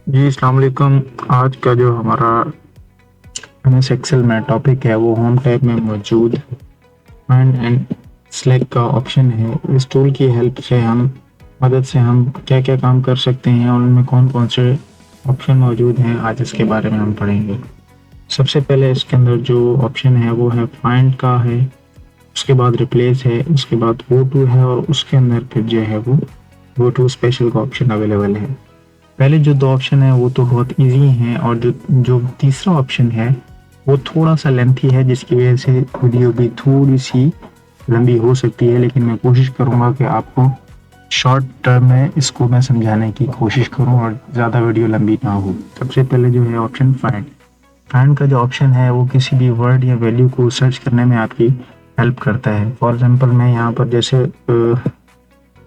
जी अस्सलाम वालेकुम। आज का जो हमारा एमएस एक्सेल में टॉपिक है वो होम टैब में मौजूद फाइंड एंड सेलेक्ट का ऑप्शन है। इस टूल की हेल्प से हम मदद से हम क्या क्या काम कर सकते हैं और उनमें कौन कौन से ऑप्शन मौजूद हैं, आज इसके बारे में हम पढ़ेंगे। सबसे पहले इसके अंदर जो ऑप्शन है वो है फाइंड का है, उसके बाद रिप्लेस है, उसके बाद गो टू है और उसके अंदर फिर जो है वो गो टू स्पेशल का ऑप्शन अवेलेबल है। पहले जो दो ऑप्शन है वो तो बहुत इजी हैं और जो जो तीसरा ऑप्शन है वो थोड़ा सा लेंथी है, जिसकी वजह से वीडियो भी थोड़ी सी लंबी हो सकती है, लेकिन मैं कोशिश करूँगा कि आपको शॉर्ट टर्म में इसको मैं समझाने की कोशिश करूँ और ज़्यादा वीडियो लंबी ना हो। सबसे पहले जो है ऑप्शन फाइंड। फाइंड का जो ऑप्शन है वो किसी भी वर्ड या वैल्यू को सर्च करने में आपकी हेल्प करता है। फॉर एग्जांपल मैं यहाँ पर जैसे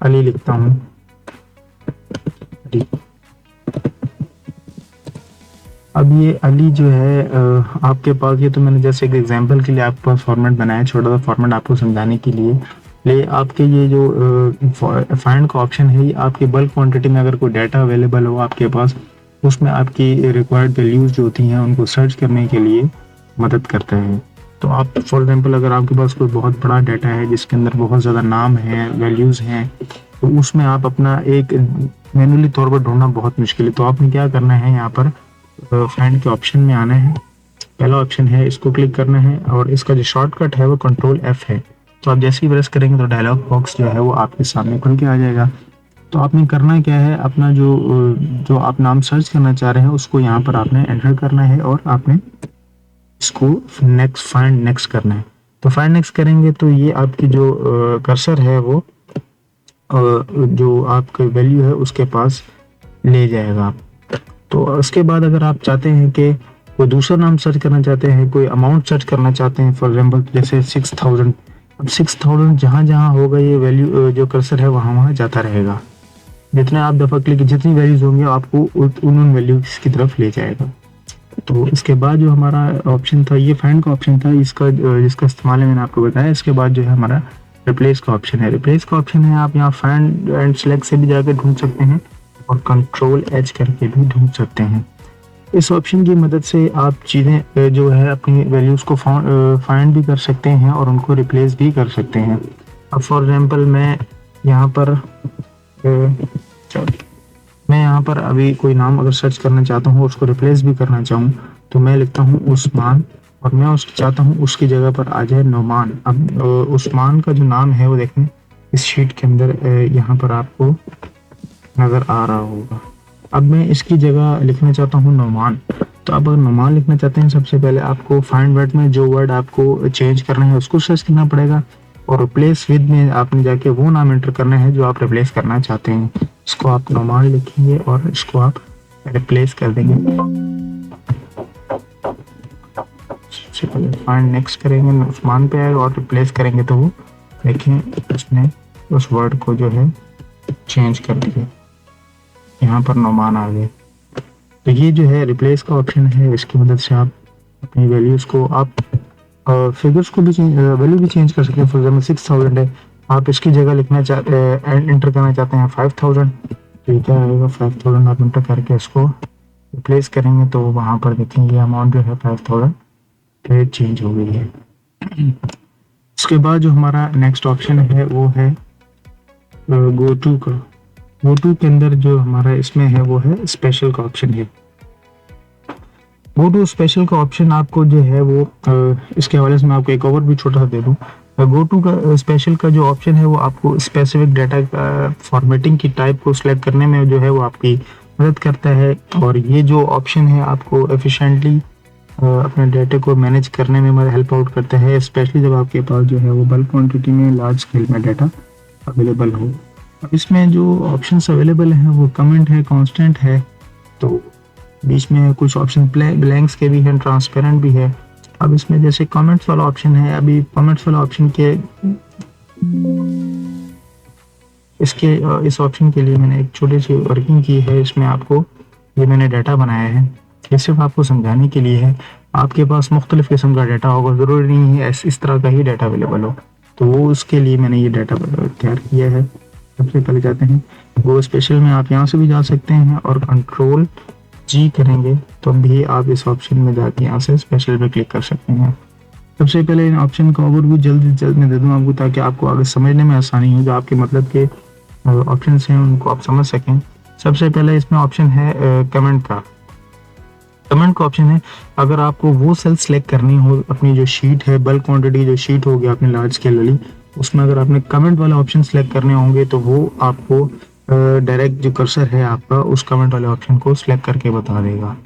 अली लिखता हूँ, अब ये अली जो है आपके पास, ये तो मैंने जैसे एक एग्जांपल के लिए आपके पास फॉर्मेट बनाया, छोटा सा फॉर्मेट आपको समझाने के लिए। ले आपके ये जो फाइंड का ऑप्शन है ये आपकी बल्क क्वांटिटी में अगर कोई डाटा अवेलेबल हो आपके पास, उसमें आपकी रिक्वायर्ड वैल्यूज़ जो होती हैं उनको सर्च करने के लिए मदद करता है। तो आप फॉर एग्जांपल अगर आपके पास कोई बहुत बड़ा डाटा है जिसके अंदर बहुत ज़्यादा नाम है, वैल्यूज़ हैं, तो उसमें आप अपना एक मैनुअली तौर पर ढूंढना बहुत मुश्किल है। तो आपने क्या करना है, यहाँ पर फाइंड के ऑप्शन में आना है। पहला ऑप्शन है, इसको क्लिक करना है और इसका जो शॉर्टकट है वो कंट्रोल एफ है। तो आप जैसे ही प्रेस करेंगे तो डायलॉग बॉक्स जो है वो आपके सामने खुल के आ जाएगा। तो आपने करना क्या है, अपना जो जो आप नाम सर्च करना चाह रहे हैं उसको यहाँ पर आपने एंटर करना है और आपने इसको नेक्स्ट फाइंड नेक्स्ट करना है। तो फाइंड नेक्स्ट करेंगे तो ये आपकी जो कर्सर है वो जो आपका वैल्यू है उसके पास ले जाएगा। तो उसके बाद अगर आप चाहते हैं कि कोई दूसरा नाम सर्च करना चाहते हैं, कोई अमाउंट सर्च करना चाहते हैं, फॉर एग्जांपल जैसे 6000, अब 6000 जहाँ जहाँ होगा ये वैल्यू जो कर्सर है वहाँ वहाँ जाता रहेगा। जितने आप दफ़ा क्लिक, जितनी वैल्यूज होंगी आपको उन वैल्यूज की तरफ ले जाएगा। तो इसके बाद जो हमारा ऑप्शन था ये फाइंड का ऑप्शन था, इसका जिसका इस्तेमाल है मैंने आपको बताया। इसके बाद जो है हमारा रिप्लेस का ऑप्शन है। रिप्लेस का ऑप्शन है, आप यहाँ फाइंड एंड सेलेक्ट से भी जाकर ढूंढ सकते हैं और कंट्रोल एच करके भी ढूंढ सकते हैं। इस ऑप्शन की मदद से आप चीज़ें जो है अपनी वैल्यूज़ को फाइंड भी कर सकते हैं और उनको रिप्लेस भी कर सकते हैं। अब फॉर एग्जांपल मैं यहाँ पर अभी कोई नाम अगर सर्च करना चाहता हूँ, उसको रिप्लेस भी करना चाहूँ, तो मैं लिखता हूँ उस्मान और मैं उसको चाहता हूँ उसकी जगह पर आ जाए नोमान। अब उस्मान का जो नाम है वो देखें इस शीट के अंदर यहाँ पर आपको नज़र आ रहा होगा। अब मैं इसकी जगह लिखना चाहता हूँ नोमान। तो अब अगर नोमान लिखना चाहते हैं, सबसे पहले आपको फाइंड वर्ड में जो वर्ड आपको चेंज करना है उसको सर्च करना पड़ेगा और रिप्लेस विद में आपने जाके वो नाम एंटर करना है जो आप रिप्लेस करना चाहते हैं। इसको आप नोमान लिखेंगे और इसको आप रिप्लेस कर देंगे। सबसे पहले फाइंड नेक्स्ट करेंगे, उस्मान पे आएगा और रिप्लेस करेंगे तो वो देखें उसने उस वर्ड को जो है चेंज कर दिया, यहाँ पर नोमान आ गए। तो ये जो है रिप्लेस का ऑप्शन है, इसकी मदद से आप अपनी वैल्यूज़ को आप फिगर्स को भी वैल्यू भी चेंज कर सकते हैं। फॉर एग्जाम्पल 6000 है, आप इसकी जगह लिखना चाहते एंटर करना चाहते हैं 5000, तो ये क्या आएगा 5000 आप एंटर करके इसको रिप्लेस करेंगे तो वहाँ पर देखेंगे अमाउंट जो है 5000 पे चेंज हो गई है। उसके बाद जो हमारा नेक्स्ट ऑप्शन है वो है गो टू का। गो टू के अंदर जो हमारा इसमें है वो है स्पेशल का ऑप्शन है। गो टू स्पेशल का ऑप्शन आपको जो है वो इसके हवाले से मैं आपको एक ओवर भी छोटा सा दे दूँ। गो टू का स्पेशल का जो ऑप्शन है वो आपको स्पेसिफिक डाटा फॉर्मेटिंग की टाइप को सिलेक्ट करने में जो है वो आपकी मदद करता है और ये जो ऑप्शन है आपको एफिशिएंटली अपने डाटा को मैनेज करने में हेल्प आउट करता है, स्पेशली जब आपके पास जो है वो बल्क क्वांटिटी में लार्ज स्केल में डाटा अवेलेबल हो। अब इसमें जो ऑप्शंस अवेलेबल हैं वो कमेंट है, कांस्टेंट है, तो बीच में कुछ ऑप्शन ब्लैंक्स के भी हैं, ट्रांसपेरेंट भी है। अब इसमें जैसे कमेंट्स वाला ऑप्शन है, अभी कमेंट्स वाला ऑप्शन के इस ऑप्शन के लिए मैंने एक छोटी सी वर्किंग की है। इसमें आपको ये मैंने डाटा बनाया है, ये सिर्फ आपको समझाने के लिए है। आपके पास मुख्तलिफ किस्म का डाटा होगा, ज़रूरी नहीं है इस तरह का ही डाटा अवेलेबल हो, तो वो उसके लिए मैंने ये डाटा तैयार किया है। सबसे पहले जाते हैं गो स्पेशल में, आप यहाँ से भी जा सकते हैं और कंट्रोल जी करेंगे तो भी आप इस ऑप्शन में जाके यहाँ से स्पेशल पे क्लिक कर सकते हैं। सबसे पहले इन ऑप्शन का ओवरव्यू जल्द से जल्द मैं दे दूँ आपको, ताकि आपको आगे समझने में आसानी हो, जो आपके मतलब के ऑप्शन हैं उनको आप समझ सकें। सबसे पहले इसमें ऑप्शन है कमेंट का। कमेंट का ऑप्शन है, अगर आपको वो सेल सेलेक्ट करनी हो, अपनी जो शीट है, बल्क क्वांटिटी जो शीट होगी आपने लार्ज स्केल वाली, उसमें अगर आपने कमेंट वाला ऑप्शन सेलेक्ट करने होंगे तो वो आपको डायरेक्ट जो कर्सर है आपका उस कमेंट वाले ऑप्शन को सिलेक्ट करके बता देगा।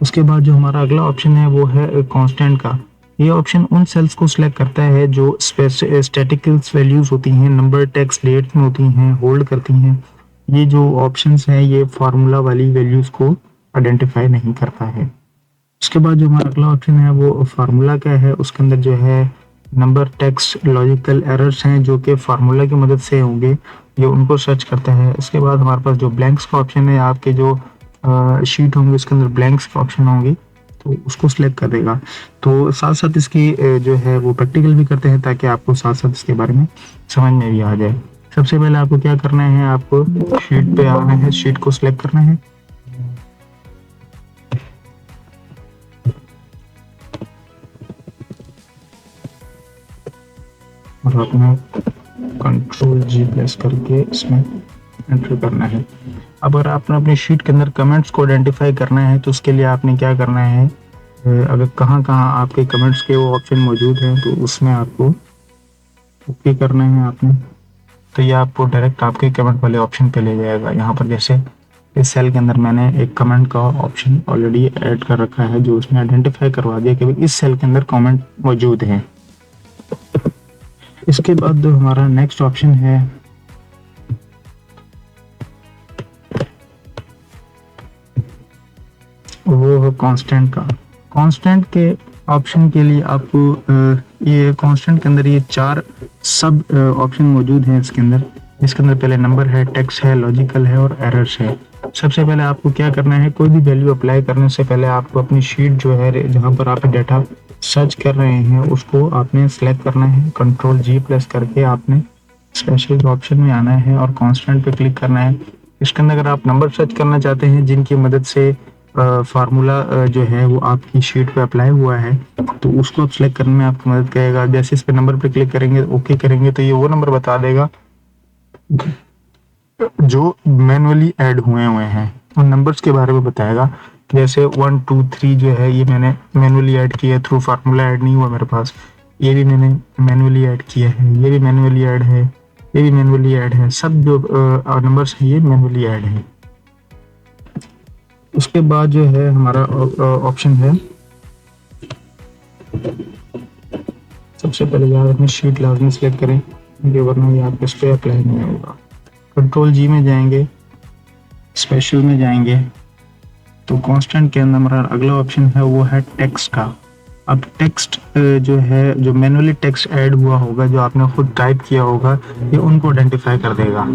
उसके बाद जो हमारा अगला ऑप्शन है वो है कांस्टेंट का। ये ऑप्शन उन सेल्स को सिलेक्ट करता है जो स्टैटिकल्स वैल्यूज होती हैं, नंबर, टेक्स्ट, डेट में होती हैं, होल्ड करती हैं। ये जो ऑप्शंस हैं ये फार्मूला वाली वैल्यूज को आइडेंटिफाई नहीं करता है। उसके बाद जो हमारा अगला ऑप्शन है वो फार्मूला का है। उसके अंदर जो है नंबर, टेक्स्ट, लॉजिकल एरर्स हैं जो कि फार्मूला की मदद से होंगे, ये उनको सर्च करता है। इसके बाद हमारे पास जो ब्लैंक्स का ऑप्शन है, आपके जो शीट होंगे उसके अंदर ब्लैंक्स का ऑप्शन होंगे तो उसको सिलेक्ट कर देगा। तो साथ साथ इसकी जो है वो प्रैक्टिकल भी करते हैं, ताकि आपको साथ साथ इसके बारे में समझ में भी आ जाए। सबसे पहले आपको क्या करना है, आपको शीट पे आना है, शीट को सिलेक्ट करना है। और अपना कंट्रोल जी प्रेस करके इसमें एंटर करना है। अब अगर आपने अपनी शीट के अंदर कमेंट्स को आइडेंटिफाई करना है तो उसके लिए आपने क्या करना है, अगर कहाँ कहाँ आपके कमेंट्स के वो ऑप्शन मौजूद हैं तो उसमें आपको ओके करना है आपने। तो ये आपको डायरेक्ट आपके कमेंट वाले ऑप्शन पे ले जाएगा। यहाँ पर जैसे इस सेल के अंदर मैंने एक कमेंट का ऑप्शन ऑलरेडी ऐड कर रखा है, जो उसने आइडेंटिफाई करवा दिया कि इस सेल के अंदर कमेंट मौजूद हैं। इसके बाद जो हमारा नेक्स्ट ऑप्शन है वो है कांस्टेंट का। कांस्टेंट के ऑप्शन के लिए आपको ये कांस्टेंट के अंदर ये 4 सब ऑप्शन मौजूद हैं इसके अंदर। इसके अंदर पहले नंबर है, टेक्स्ट है, लॉजिकल है और एरर्स है। सबसे पहले आपको क्या करना है, कोई भी वैल्यू अप्लाई करने से पहले आपको अपनी शीट जो है जहाँ पर आप डाटा सर्च कर रहे हैं उसको आपने सेलेक्ट करना है। कंट्रोल जी प्रेस करके आपने स्पेशल ऑप्शन में आना है और कांस्टेंट पे क्लिक करना है। इसके अंदर अगर आप नंबर सर्च करना चाहते हैं जिनकी मदद से फार्मूला जो है वो आपकी शीट पे अप्लाई हुआ है, तो उसको आप सेलेक्ट करने में आपकी मदद करेगा। जैसे इस पे नंबर पे क्लिक करेंगे, ओके करेंगे, तो ये वो नंबर बता देगा जो मैनुअली ऐड हुए हैं, उन नंबर्स के बारे में बताएगा। जैसे 1 2 3 जो है ये मैंने मैनुअली ऐड किया है, थ्रू फार्मूला ऐड नहीं हुआ मेरे पास। ये भी मैंने मैनुअली ऐड किया है, ये भी मैनुअली ऐड है, ये भी मैनुअली ऐड है। सब जो नंबर्स हैं ये मैनुअली ऐड है। उसके बाद जो है हमारा ऑप्शन है, सबसे पहले यार अपनी शीट लाजमी सेलेक्ट करें, क्योंकि वरना ये आपके इस पर अप्लाई नहीं होगा। कंट्रोल जी में जाएंगे, स्पेशल में जाएंगे, तो कांस्टेंट के अंदर हमारा अगला ऑप्शन है वो है टेक्स्ट का। अब टेक्स्ट जो है, जो मैनुअली टेक्स्ट ऐड हुआ होगा, जो आपने खुद टाइप किया होगा, ये उनको आइडेंटिफाई कर देगा।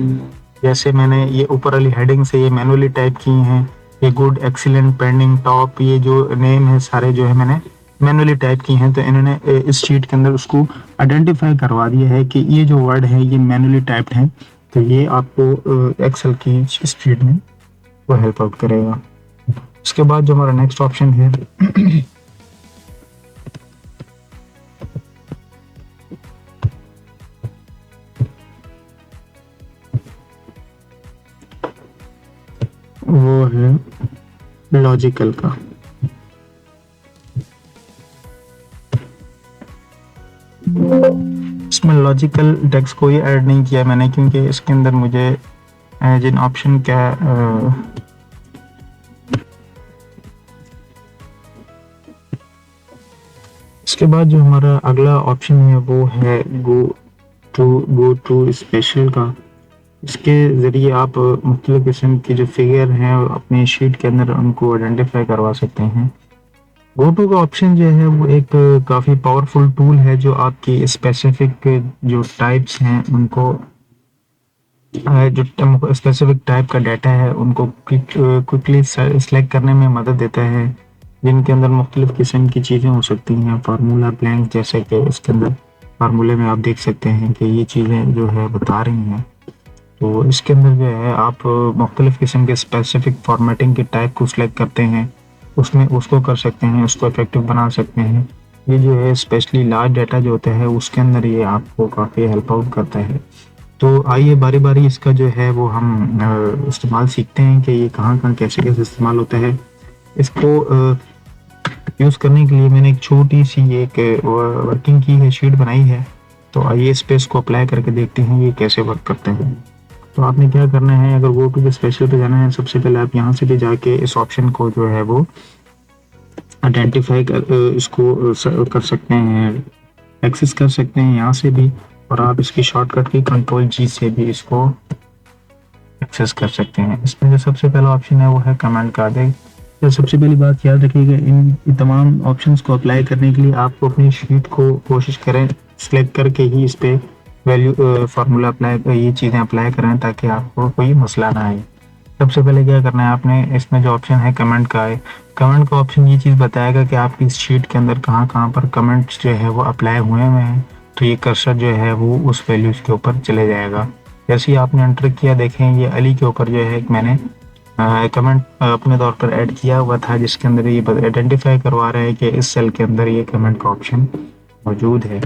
जैसे मैंने ये ऊपर वाली हेडिंग से ये मैनुअली टाइप की हैं, ये गुड, एक्सीलेंट, पेंडिंग, टॉप, ये जो नेम है सारे जो है मैंने मैनुअली टाइप की हैं, तो इन्होंने इस शीट के अंदर उसको आइडेंटिफाई करवा दिया है कि ये जो वर्ड है ये मैनुअली टाइप्ड है। तो ये आपको एक्सेल की इस शीट में वो हेल्प आउट करेगा। उसके बाद जो हमारा नेक्स्ट ऑप्शन है वो है लॉजिकल का। इसमें लॉजिकल टेक्स्ट कोई ऐड नहीं किया मैंने, क्योंकि इसके अंदर मुझे जिन ऑप्शन का इसके बाद जो हमारा अगला ऑप्शन है वो है गो टू स्पेशल का। इसके ज़रिए आप मुख्तलिफ किस्म की जो फिगर हैं अपनी शीट के अंदर उनको आइडेंटिफाई करवा सकते हैं। गो टू का ऑप्शन जो है वो एक काफ़ी पावरफुल टूल है, जो आपकी स्पेसिफिक जो टाइप्स हैं उनको जो स्पेसिफिक टाइप का डाटा है उनको क्विकली सेलेक्ट करने में मदद देता है, जिनके अंदर मुख्तलिफ किस्म की चीज़ें हो सकती हैं। फार्मूला ब्लैंक, जैसे कि इसके अंदर फार्मूले में आप देख सकते हैं कि ये चीज़ें जो है बता रही हैं। तो इसके अंदर जो है आप मुख्तलिफ़ किस्म के स्पेसिफिक फॉर्मेटिंग के टाइप को सिलेक्ट करते हैं, उसमें उसको कर सकते हैं, उसको इफेक्टिव बना सकते हैं। ये जो है स्पेशली लार्ज डाटा जो होता है उसके अंदर ये आपको काफ़ी हेल्प आउट करता है। तो आइए बारी बारी इसका जो है वो हम इस्तेमाल सीखते हैं कि ये कहाँ कहाँ कैसे कैसे इस्तेमाल होता है। इसको यूज़ करने के लिए मैंने एक छोटी सी एक वर्किंग की है, शीट बनाई है। तो आइए इस पे इसको अप्लाई करके देखते हैं ये कैसे वर्क करते हैं। तो आपने क्या करना है, अगर गो टू द स्पेशल पे जाना है, सबसे पहले आप यहाँ से भी जाके इस ऑप्शन को जो है वो आइडेंटिफाई कर इसको कर सकते हैं, एक्सेस कर सकते हैं यहाँ से भी। और आप इसकी शॉर्टकट की कंट्रोल जी से भी इसको एक्सेस कर सकते हैं। इसमें जो सबसे पहला ऑप्शन है वो है कमेंट कर दें। तो सबसे पहली बात याद रखिएगा, इन तमाम ऑप्शंस को अप्लाई करने के लिए आपको अपनी शीट को कोशिश करें सिलेक्ट करके ही इस पे वैल्यू फार्मूला अप्लाई, ये चीज़ें अप्लाई करें ताकि आपको कोई मसला ना आए। सबसे पहले क्या करना है आपने, इसमें जो ऑप्शन है कमेंट का है, कमेंट का ऑप्शन ये चीज़ बताएगा कि आपकी इस शीट के अंदर कहाँ कहाँ पर कमेंट्स जो है वो अप्लाई हुए हैं। तो ये कर्सर जो है वो उस वैल्यूज़ के ऊपर चले जाएगा। जैसे ही आपने एंटर किया, देखें ये अली के ऊपर जो है मैंने कमेंट अपने तौर पर ऐड किया हुआ था, जिसके अंदर ये आइडेंटिफाई करवा रहा है कि इस सेल के अंदर ये कमेंट का ऑप्शन मौजूद है।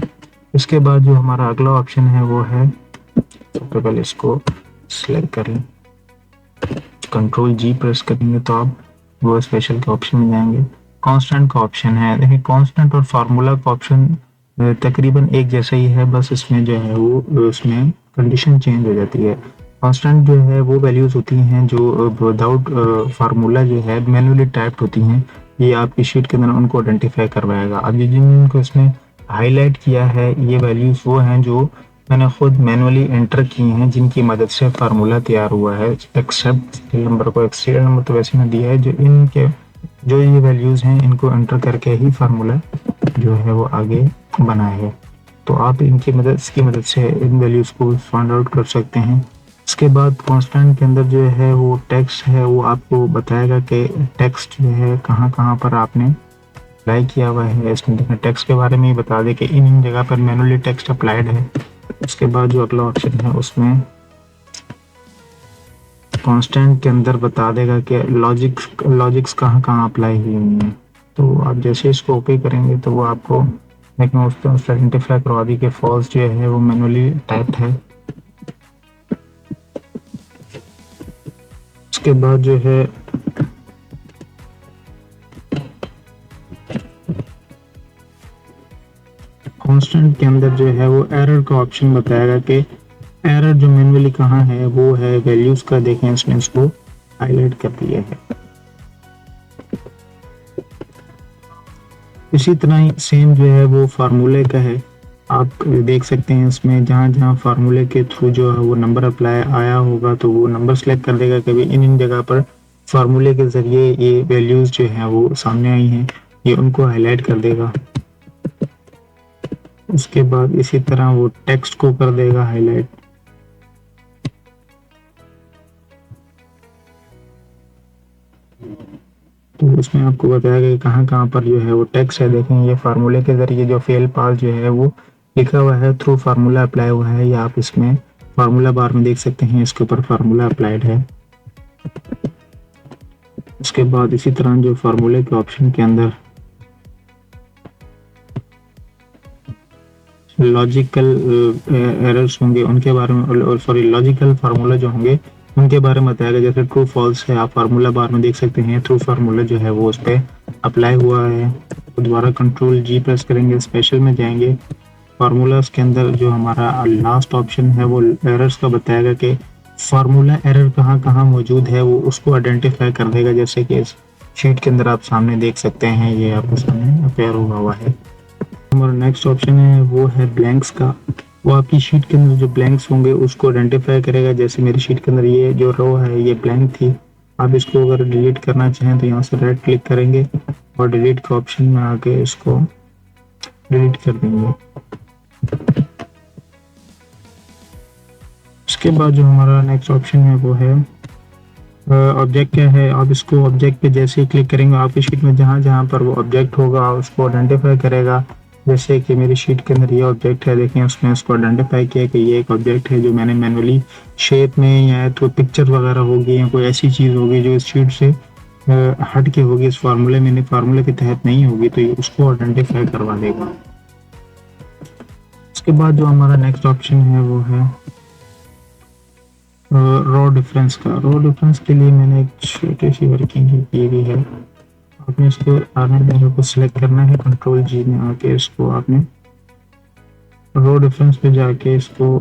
इसके बाद जो हमारा अगला ऑप्शन है वो है, सबसे पहले इसको सिलेक्ट कर लें, कंट्रोल जी प्रेस करेंगे तो आप वो स्पेशल के ऑप्शन में जाएंगे। कांस्टेंट का ऑप्शन है, देखिए कांस्टेंट और फार्मूला का ऑप्शन तकरीबन एक जैसा ही है, बस इसमें जो है वो उसमें कंडीशन चेंज हो जाती है। कांस्टेंट जो है वो वैल्यूज़ होती हैं जो विदाउट फार्मूला जो है मैनुअली टाइप्ड होती हैं। ये आपकी शीट के अंदर उनको आइडेंटिफाई करवाएगा। अब जिनको इसमें हाईलाइट किया है ये वैल्यूज़ वो हैं जो मैंने खुद मैनुअली एंटर की हैं, जिनकी मदद से फार्मूला तैयार हुआ है। एक्सेप्ट सीरियल नंबर को सीरियल नंबर तो वैसे में दिया है, जो ये वैल्यूज़ हैं इनको एंटर करके ही फार्मूला जो है वो आगे बना है। तो आप इसकी मदद से इन वैल्यूज़ को फाइंड आउट कर सकते हैं। इसके बाद कांस्टेंट के अंदर जो है वो टेक्स्ट है, वो आपको बताएगा कि टेक्स्ट जो है कहाँ कहाँ पर आपने अप्लाई किया हुआ है। इसमें देखना टेक्स्ट के बारे में ही बता दे कि इन जगह पर मैनुअली टेक्स्ट अप्लाइड है। उसके बाद जो अगला ऑप्शन है उसमें कांस्टेंट के अंदर बता देगा कि लॉजिक्स कहाँ कहाँ अप्लाई हुई हैं। तो आप जैसे इसको ओके करेंगे तो वो आपको लेकिन उस पर आइडेंटिफाई करवा दी कि फॉल्स जो है वो मैनुअली टाइप्ड है। उसके बाद जो है कांस्टेंट के अंदर जो है वो एरर का ऑप्शन बताएगा कि एरर जो मैनुअली कहाँ है वो है वैल्यूज का। देखें इसमें इसको हाईलाइट कर दिया है। इसी तरह ही सेम जो है वो फार्मूले का है, आप देख सकते हैं इसमें जहाँ जहाँ फार्मूले के थ्रू जो है वो नंबर अप्लाई आया होगा तो वो नंबर सेलेक्ट कर देगा कि इन जगह पर फार्मूले के ज़रिए ये वैल्यूज़ जो हैं वो सामने आई हैं, ये उनको हाईलाइट कर देगा। उसके बाद इसी तरह वो टेक्स्ट को कर देगा हाईलाइट। तो उसमें आपको बताया कि कहाँ कहाँ पर जो है वो टेक्स्ट है। देखें ये फार्मूले के ज़रिए जो फेल पास जो है वो लिखा हुआ है, थ्रू फार्मूला अप्लाई हुआ है, या आप इसमें फार्मूला बार में देख सकते हैं इसके ऊपर फार्मूला अप्लाइड है। उसके बाद इसी तरह जो फार्मूले के ऑप्शन के अंदर लॉजिकल एरर्स होंगे उनके बारे में, सॉरी लॉजिकल फार्मूला जो होंगे उनके बारे में बताया गया। जैसे ट्रू फॉल्स है, आप फार्मूला बार में देख सकते हैं थ्रू फार्मूला जो है वो उस पर अप्लाई हुआ है। तो दोबारा कंट्रोल जी प्रेस करेंगे, स्पेशल में जाएंगे, फार्मूलाज के अंदर जो हमारा लास्ट ऑप्शन है वो एरर्स का बताएगा कि फार्मूला एरर कहाँ कहाँ मौजूद है, वो उसको आइडेंटिफाई कर देगा। जैसे कि इस शीट के अंदर आप सामने देख सकते हैं, ये आपके सामने अपेयर हुआ है। हमारा नेक्स्ट ऑप्शन है वो है ब्लैंक्स का। वो आपकी शीट के अंदर जो ब्लैंक्स होंगे उसको आइडेंटिफाई करेगा। जैसे मेरी शीट के अंदर ये जो रो है ये ब्लैंक थी, आप इसको अगर डिलीट करना चाहें तो यहाँ से राइट क्लिक करेंगे और डिलीट के ऑप्शन में आके इसको डिलीट कर देंगे। उसके बाद जो हमारा नेक्स्ट ऑप्शन है वो है ऑब्जेक्ट क्या है। आप इसको ऑब्जेक्ट पे जैसे ही क्लिक करेंगे आपकी शीट में जहाँ जहाँ पर वो ऑब्जेक्ट होगा उसको आइडेंटिफाई करेगा। जैसे कि मेरी शीट के अंदर ये ऑब्जेक्ट है, देखें उसमें उसको आइडेंटिफाई किया कि ये एक ऑब्जेक्ट है जो मैंने मैनुअली शेप में या तो पिक्चर वगैरह होगी या कोई ऐसी चीज़ होगी जो इस शीट से हट के होगी, इस फार्मूले में फार्मूले के तहत नहीं होगी, तो ये उसको आइडेंटिफाई करवा देगा। उसके बाद जो हमारा नेक्स्ट ऑप्शन है वो है रो डिफरेंस का। रो डिफरेंस के लिए मैंने एक छोटी सी वर्किंग की हुई है। आपने इसको आर्मी को सिलेक्ट करना है, कंट्रोल जी में आके इसको आपने रो डिफरेंस पे जाके इसको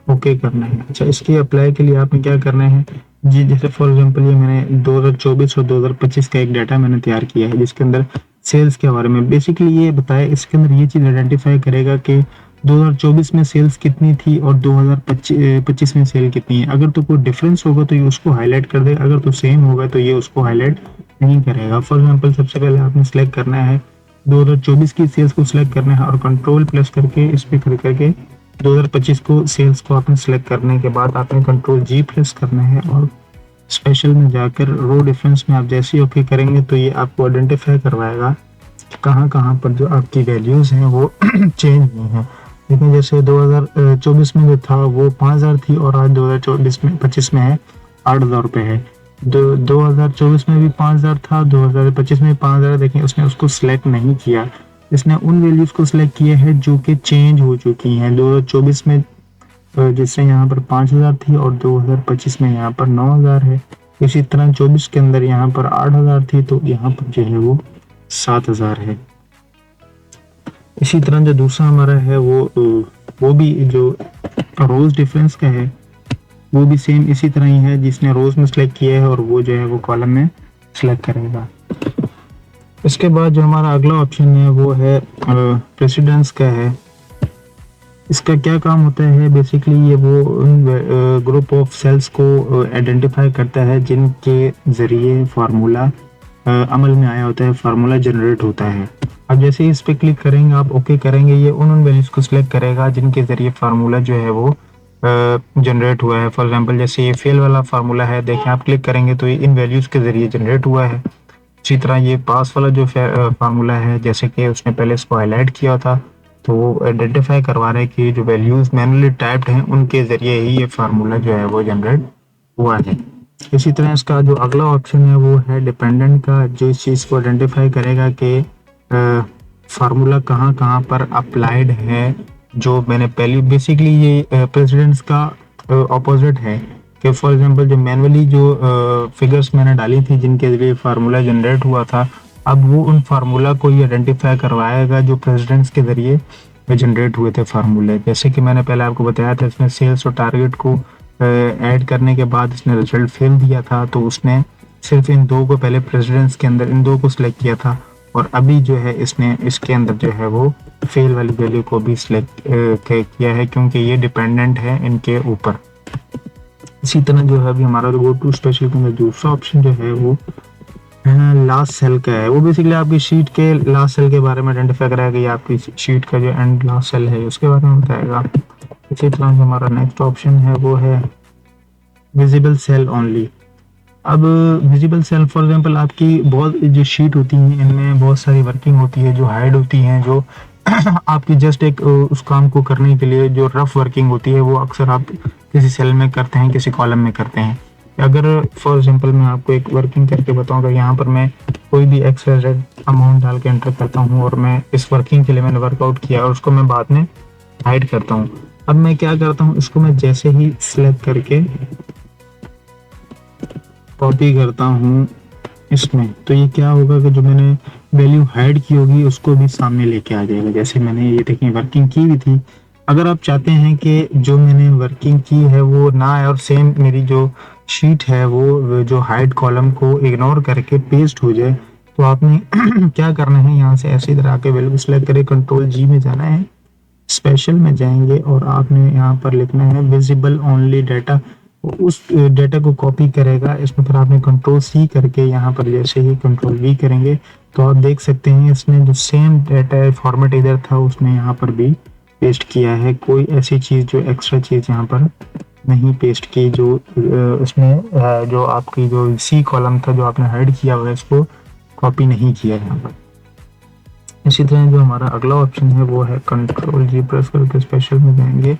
ओके करना है। अच्छा, इसके अप्लाई के लिए आपने क्या करना है जी, जैसे फॉर एग्जांपल ये मैंने 2024 और 2025 का एक डाटा मैंने तैयार किया है जिसके अंदर सेल्स के बारे में बेसिकली ये बताया। इसके अंदर ये चीज़ आइडेंटिफाई करेगा कि 2024 में सेल्स कितनी थी और 2025 में सेल कितनी है। अगर तो कोई डिफरेंस होगा तो ये उसको हाईलाइट कर देगा, अगर तो सेम होगा तो ये उसको हाईलाइट नहीं करेगा। फॉर एग्जांपल सबसे पहले आपने सेलेक्ट करना है 2024 की सेल्स को सिलेक्ट करना है और कंट्रोल प्लस करके इस पे कर करके 2025 को सेल्स को आपने सेलेक्ट करने के बाद आपने कंट्रोल जी प्रेस करना है और स्पेशल में जाकर रो डिफरेंस में आप जैसे ही ओके करेंगे तो ये आपको आइडेंटिफाई करवाएगा कहाँ कहाँ पर जो आपकी वैल्यूज़ हैं वो चेंज हुई हैं। लेकिन जैसे 2024 में जो था वो 5000 थी और आज 2024 में 25 में है 8000 रुपये है। 2024 में भी 5000 था, 2025 में 5000। देखें उसने उसको सिलेक्ट नहीं किया, इसने उन वैल्यूज़ को सिलेक्ट किया है जो कि चेंज हो चुकी हैं। 2024 में जिससे यहाँ पर 5000 थी और 2025 में यहाँ पर 9000 है। इसी तरह 24 के अंदर यहाँ पर 8000 थी तो यहाँ पर जो है वो 7000 है। इसी तरह जो दूसरा हमारा है वो भी जो रोज डिफरेंस का है वो भी सेम इसी तरह ही है, जिसने रोज में सिलेक्ट किया है और वो जो है वो कॉलम में सिलेक्ट करेगा। इसके बाद जो हमारा अगला ऑप्शन है वो है प्रेसिडेंस का है। इसका क्या काम होता है बेसिकली, ये वो ग्रुप ऑफ सेल्स को आइडेंटिफाई करता है जिनके ज़रिए फार्मूला अमल में आया होता है, फार्मूला जनरेट होता है। अब जैसे इस पे क्लिक करेंगे आप ओके करेंगे, ये उन वैल्यूज़ को सिलेक्ट करेगा जिनके ज़रिए फार्मूला जो है वो जनरेट हुआ है। फॉर एग्जांपल जैसे ये फेल वाला फार्मूला है, देखें आप क्लिक करेंगे तो ये इन वैल्यूज़ के ज़रिए जनरेट हुआ है। इसी तरह ये पास वाला जो फार्मूला है, जैसे कि उसने पहले इसको हाईलाइट किया था तो वो आइडेंटिफाई करवा रहे हैं कि जो वैल्यूज़ मैनुअली टाइप्ड हैं उनके ज़रिए ही ये फार्मूला जो है वो जनरेट हुआ है। इसी तरह इसका जो अगला ऑप्शन है वो है डिपेंडेंट का, जो इस चीज़ को आइडेंटिफाई करेगा कि फार्मूला कहाँ कहाँ पर अप्लाइड है। जो मैंने पहले बेसिकली ये प्रेसिडेंट्स का ऑपोजिट है कि फॉर एग्जांपल जो मैनुअली जो फिगर्स मैंने डाली थी जिनके ज़रिए फार्मूला जनरेट हुआ था, अब वो उन फार्मूला को ये आइडेंटिफाई करवाएगा जो प्रेसिडेंट्स के ज़रिए जनरेट हुए थे फार्मूले। जैसे कि मैंने पहले आपको बताया था, इसमें सेल्स और टारगेट को ऐड करने के बाद इसने रिजल्ट फेल दिया था, तो उसने सिर्फ इन दो को पहले प्रेसिडेंट्स के अंदर इन दो को सिलेक्ट किया था और अभी जो है इसने इसके अंदर जो है वो फेल वाली वैल्यू को भी सिलेक्ट किया है क्योंकि ये डिपेंडेंट है इनके ऊपर। इसी तरह जो है अभी हमारा गो टू स्पेशल के अंदर दूसरा ऑप्शन जो है वो लास्ट सेल का है। वो बेसिकली आपकी शीट के लास्ट सेल के बारे में आइडेंटिफाई कराएगा, ये आपकी शीट का जो एंड लास्ट सेल है उसके बारे में बताएगा। इसी तरह जो हमारा नेक्स्ट ऑप्शन है वो है विजिबल सेल ओनली। अब विजिबल सेल फॉर एग्जांपल आपकी बहुत जो शीट होती हैं इनमें बहुत सारी वर्किंग होती है जो हाइड होती हैं, जो आपकी जस्ट एक उस काम को करने के लिए जो रफ वर्किंग होती है वो अक्सर आप किसी सेल में करते हैं, किसी कॉलम में करते हैं। अगर फॉर एग्जांपल मैं आपको एक वर्किंग करके बताऊं, अगर यहाँ पर मैं कोई भी XYZ अमाउंट डाल के एंटर करता हूँ और मैं इस वर्किंग के लिए मैंने वर्कआउट किया और उसको मैं बाद में हाइड करता हूँ। अब मैं क्या करता हूँ, इसको मैं जैसे ही सिलेक्ट करके कॉपी करता हूँ इसमें, तो ये क्या होगा कि जो मैंने वैल्यू हाइड की होगी उसको भी सामने लेके आ जाएगा। जैसे मैंने ये देखिए वर्किंग की हुई थी, अगर आप चाहते हैं कि जो मैंने वर्किंग की है वो ना आए और सेम मेरी जो शीट है वो जो हाइड कॉलम को इग्नोर करके पेस्ट हो जाए, तो आपने क्या करना है, यहाँ से ऐसी तरह के वैल्यू सेलेक्ट करें, कंट्रोल जी में जाना है, स्पेशल में जाएंगे और आपने यहाँ पर लिखना है विजिबल ओनली डाटा। उस डाटा को कॉपी करेगा, इसमें फिर आपने कंट्रोल सी करके यहाँ पर जैसे ही कंट्रोल वी करेंगे तो आप देख सकते हैं इसने जो सेम डाटा फॉर्मेट इधर था उसने यहाँ पर भी पेस्ट किया है। कोई ऐसी चीज़ जो एक्स्ट्रा चीज़ यहाँ पर नहीं पेस्ट की, जो इसमें जो आपकी जो सी कॉलम था जो आपने हाइड किया हुआ है इसको कॉपी नहीं किया यहाँ पर। इसी तरह जो हमारा अगला ऑप्शन है वो है कंट्रोल जी प्रेस करके स्पेशल में जाएंगे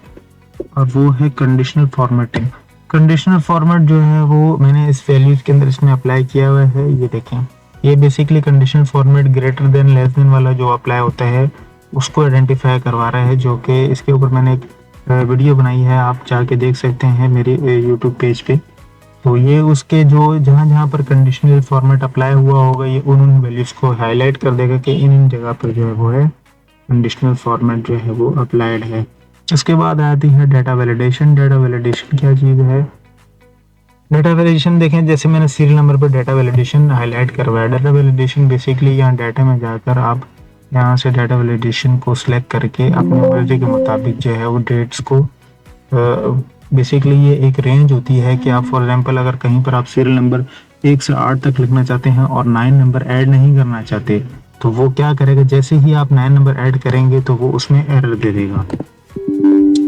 और वो है कंडीशनल फॉर्मेटिंग। कंडीशनल फॉर्मेट जो है वो मैंने इस वैल्यूज के अंदर इसमें अप्लाई किया हुआ है। ये देखें, ये basically conditional format greater than less than वाला जो अप्लाई होता है उसको आइडेंटिफाई करवा रहा है, जो कि इसके ऊपर मैंने एक वीडियो बनाई है, आप जाके देख सकते हैं मेरे यूट्यूब पेज पे। तो ये उसके जो जहाँ जहाँ पर कंडीशनल फॉर्मेट अप्लाई हुआ होगा ये उन वैल्यूज को हाईलाइट कर देगा कि इन जगह पर जो है वो है कंडीशनल फॉर्मेट जो है वो अप्लाइड है। इसके बाद आती है डाटा वैलिडेशन। डाटा वैलिडेशन क्या चीज़ है? डाटा वैलिडेशन देखें, जैसे मैंने सीरियल नंबर पर डाटा वैलिडेशन हाईलाइट करवाया। डाटा वैलिडेशन बेसिकली यहाँ डाटा में जाकर आप यहाँ से डाटा वैलिडेशन को सिलेक्ट करके अपनी मर्जी के मुताबिक जो है वो डेट्स को बेसिकली ये एक रेंज होती है कि आप फॉर एग्जांपल अगर कहीं पर आप सीरियल नंबर 1 से 8 तक लिखना चाहते हैं और 9 नंबर ऐड नहीं करना चाहते, तो वो क्या करेगा, जैसे ही आप 9 नंबर ऐड करेंगे तो वो उसमें एरर दे देगा।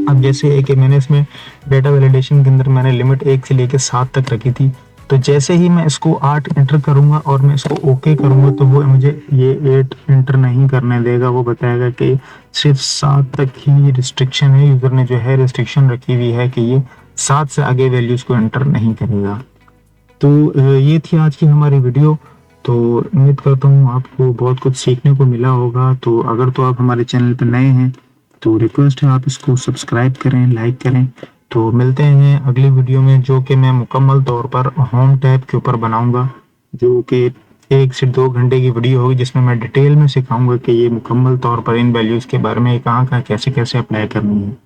अब जैसे कि मैंने इसमें डेटा वैलिडेशन के अंदर मैंने लिमिट 1 से लेकर 7 तक रखी थी, तो जैसे ही मैं इसको 8 एंटर करूंगा और मैं इसको ओके करूंगा तो वो मुझे ये 8 एंटर नहीं करने देगा। वो बताएगा कि सिर्फ 7 तक ही रिस्ट्रिक्शन है, यूजर ने जो है रिस्ट्रिक्शन रखी हुई है कि ये 7 से आगे वैल्यूज को एंटर नहीं करेगा। तो ये थी आज की हमारी वीडियो। तो उम्मीद करता हूँ आपको बहुत कुछ सीखने को मिला होगा। तो अगर तो आप हमारे चैनल पर नए हैं तो रिक्वेस्ट है आप इसको सब्सक्राइब करें, लाइक करें। तो मिलते हैं अगली वीडियो में, जो कि मैं मुकम्मल तौर पर होम टैब के ऊपर बनाऊंगा, जो कि 1 से 2 घंटे की वीडियो होगी, जिसमें मैं डिटेल में सिखाऊंगा कि ये मुकम्मल तौर पर इन वैल्यूज़ के बारे में कहाँ कहाँ कैसे कैसे अप्लाई करनी है।